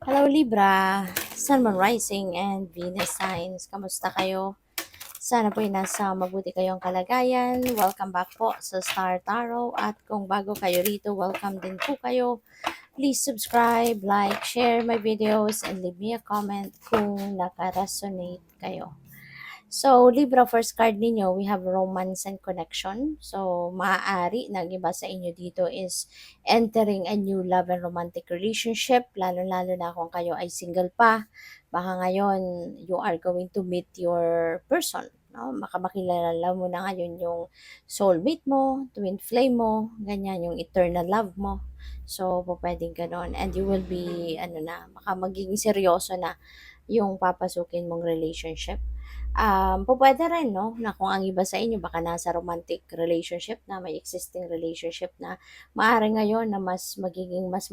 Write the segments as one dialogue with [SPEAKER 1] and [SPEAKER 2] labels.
[SPEAKER 1] Hello Libra, Sun, Moon Rising, and Venus Signs. Kamusta kayo? Sana po'y nasa mabuti kayong kalagayan. Welcome back po sa Star Tarot. At kung bago kayo rito, welcome din po kayo. Please subscribe, like, share my videos, and leave me a comment kung naka-resonate kayo. So, Libra, first card ninyo, we have romance and connection. So, maaari, nag-iba sa inyo dito is entering a new love and romantic relationship, lalo-lalo na kung kayo ay single pa. Baka ngayon, you are going to meet your person. No? Makilala mo na ngayon yung soulmate mo, twin flame mo, ganyan, yung eternal love mo. So, pwedeng ganon. And you will be, baka magiging seryoso na yung papasukin mong relationship. Pupuwede rin 'no, na kung ang iba sa inyo baka nasa romantic relationship na, may existing relationship na, maaaring ngayon na mas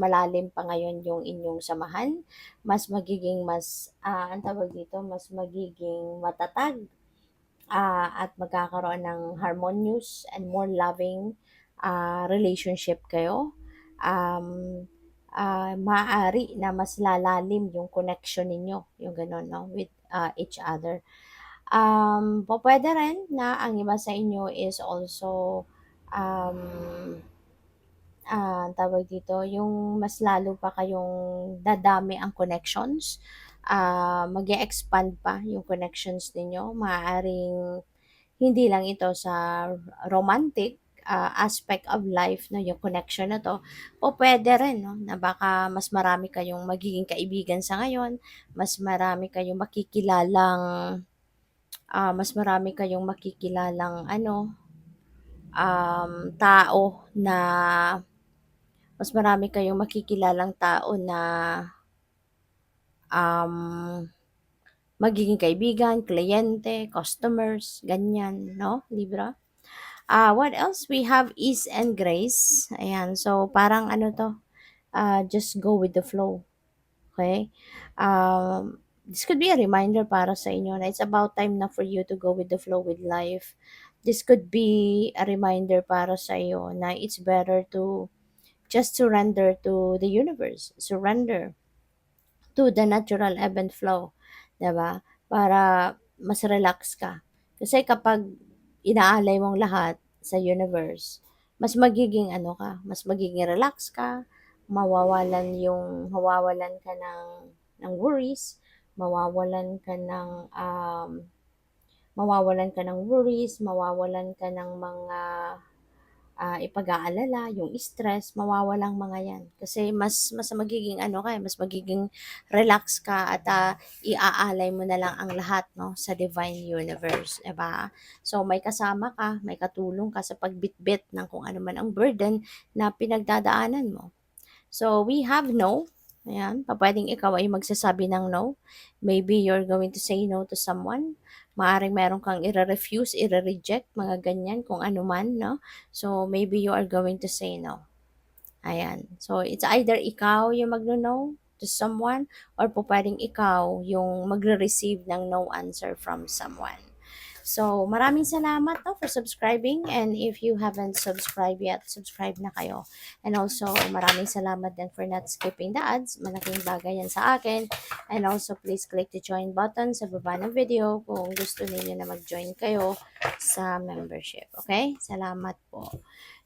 [SPEAKER 1] malalim pa ngayon yung inyong samahan, mas magiging anong tawag dito, mas magiging matatag, at magkakaroon ng harmonious and more loving, relationship kayo. Maaari na mas lalalim yung connection ninyo, yung gano'n 'no, with, each other. Pupuwede rin na ang iba sa inyo is also, um, tawag dito, yung mas lalo pa kayong dadami ang connections, mag expand pa yung connections ninyo. Maaaring hindi lang ito sa romantic, aspect of life 'no, yung connection na 'to. Pupuwede rin 'no, na baka mas marami kayong makikilalang mas marami kayong makikilalang tao na mas marami kayong makikilalang tao na um, magiging kaibigan, kliyente, customers, ganyan, no, Libra? What else? We have ease and grace. Ayan, so parang ano to, just go with the flow. Okay? This could be a reminder para sa inyo na it's about time na for you to go with the flow with life. This could be a reminder para sa iyo na it's better to just surrender to the universe, surrender to the natural ebb and flow, 'di ba? Para mas relax ka. Kasi kapag inaalay mong lahat sa universe, mas magiging mas magiging relax ka, mawawalan ka ng worries, mawawalan ka ng mawawalan ka ng mga ipag-aalala, yung stress, mawawalang mga yan. Kasi mas magiging mas magiging relax ka at iaalay mo na lang ang lahat no sa divine universe, 'di ba? So may kasama ka, may katulong ka sa pagbitbit ng kung ano man ang burden na pinagdadaanan mo. So we have no. Ayan, pwedeng ikaw ay magsasabi ng no. Maybe you're going to say no to someone. Maaring meron kang i-refuse, i-reject, mga ganyan, kung ano man, no? So, maybe you are going to say no. Ayan. So, it's either ikaw yung magno-no to someone or pwedeng ikaw yung magre-receive ng no answer from someone. So, maraming salamat for subscribing, and if you haven't subscribed yet, subscribe na kayo. And also, maraming salamat din for not skipping the ads. Malaking bagay yan sa akin. And also, please click the join button sa baba ng video kung gusto niyo na mag-join kayo sa membership. Okay? Salamat po.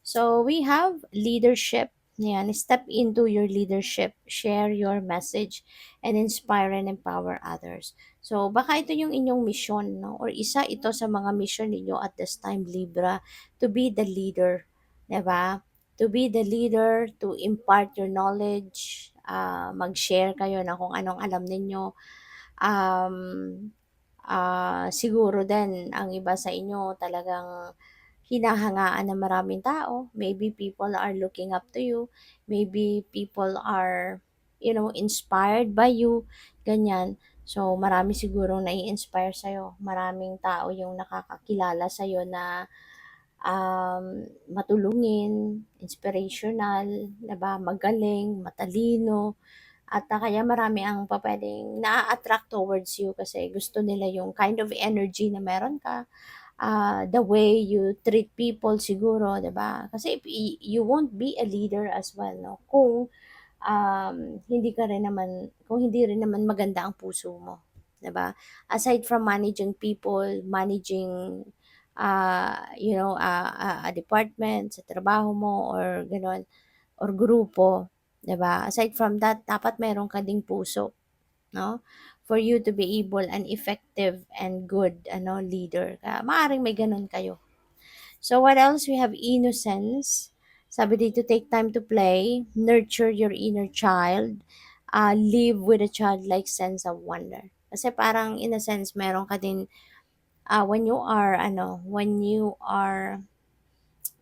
[SPEAKER 1] So, we have leadership. Yan, step into your leadership, share your message, and inspire and empower others. So, baka ito yung inyong mission, no? Or isa ito sa mga mission ninyo at this time, Libra, to be the leader, 'di ba? To be the leader, to impart your knowledge, mag-share kayo ng kung anong alam ninyo. Um, Siguro din, ang iba sa inyo talagang hinahangaan ng maraming tao. Maybe people are looking up to you. Maybe people are, inspired by you. Ganyan. So, marami sigurong nai-inspire sa'yo. Maraming tao yung nakakakilala sa'yo na matulungin, inspirational, 'di ba, magaling, matalino, at kaya marami ang pupuwedeng naa-attract towards you kasi gusto nila yung kind of energy na meron ka, the way you treat people siguro, 'di ba? Kasi if you won't be a leader as well 'no, kung hindi ka rin naman, kung hindi rin naman maganda ang puso mo, 'di ba? Aside from managing people, managing a department sa trabaho mo or gano'n or grupo, 'di ba? Aside from that, dapat meron ka ding puso, no? For you to be able an effective and good leader. Kaya maaaring may gano'n kayo. So what else? We have innocence. Sabi dito, take time to play, nurture your inner child, live with a childlike sense of wonder. Kasi parang in a sense, meron ka din, when you are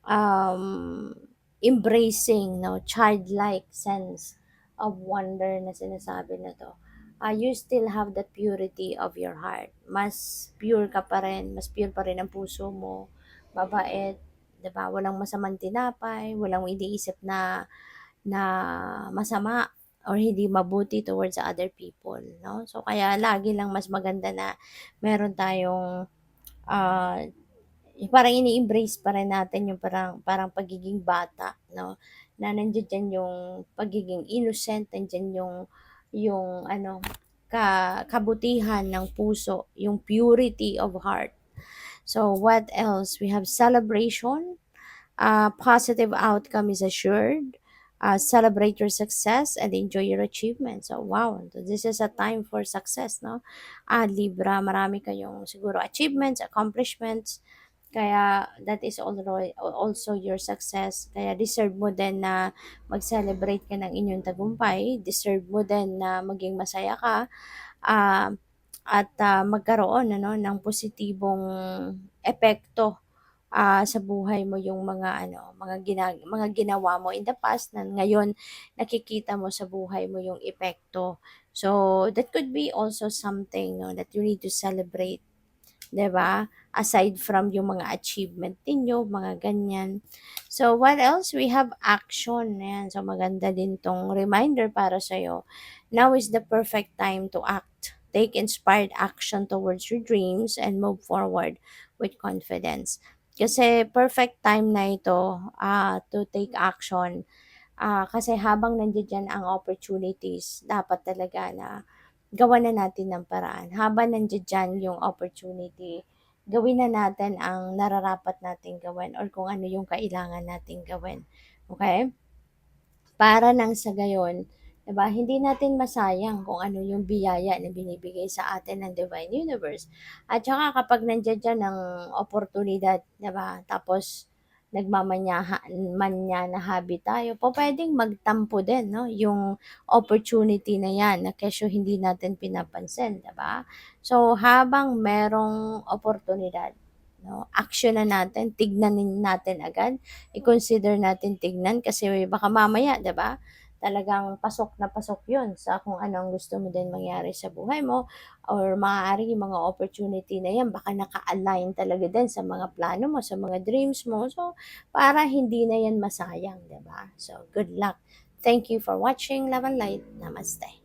[SPEAKER 1] um, embracing no childlike sense of wonder na sinasabi na to, you still have that purity of your heart. Mas pure ka pa rin, mas pure pa rin ang puso mo, mabait, 'di ba? Walang masamang tinapay, walang iniisip na masama or hindi mabuti towards other people, no? So kaya lagi lang mas maganda na meron tayong ah parang ini-embrace pa rin natin yung parang parang pagiging bata, 'no, na nandiyan diyan yung pagiging innocent, nandiyan yung kabutihan ng puso, yung purity of heart. So what else? We have celebration, positive outcome is assured. Celebrate your success and enjoy your achievements. So, wow, so this is a time for success, no? Libra, marami kayong siguro achievements, accomplishments, kaya that is also your success. Kaya deserve mo din na mag-celebrate ka ng inyong tagumpay. Deserve mo din na maging masaya ka. ah, at magkaroon ng positibong epekto sa buhay mo yung mga ginawa mo in the past na ngayon nakikita mo sa buhay mo yung epekto. So that could be also something, no, that you need to celebrate, 'di ba? Aside from yung mga achievement ninyo, mga ganyan. So, what else? We have action. Ayan. So, maganda din tong reminder para sa'yo. Now is the perfect time to act. Take inspired action towards your dreams and move forward with confidence. Kasi perfect time na ito to take action. Kasi habang nandiyan ang opportunities, dapat talaga na gawan na natin ng paraan. Habang nandiyan yung opportunity, gawin na natin ang nararapat nating gawin or kung ano yung kailangan nating gawin. Okay? Para nang sa gayon, 'di ba, hindi natin masayang kung ano yung biyaya na binibigay sa atin ng Divine Universe. At saka kapag nandiyan diyan ang oportunidad, 'di ba, tapos nagmamanya-manya-habi tayo, pupuwedeng magtampo din 'no, yung opportunity na 'yan na kesyo hindi natin pinapansin, 'di ba? So, habang merong oportunidad, 'no, aksiyunan natin, tignanin natin agad, i-consider natin tignan kasi baka mamaya, 'di ba, talagang pasok na pasok 'yun sa kung ano ang gusto mo din mangyari sa buhay mo or maaari yung mga opportunity na 'yan baka naka-align talaga din sa mga plano mo, sa mga dreams mo. So, para hindi na 'yan masayang, 'di ba? So, good luck. Thank you for watching. Love and light. Namaste.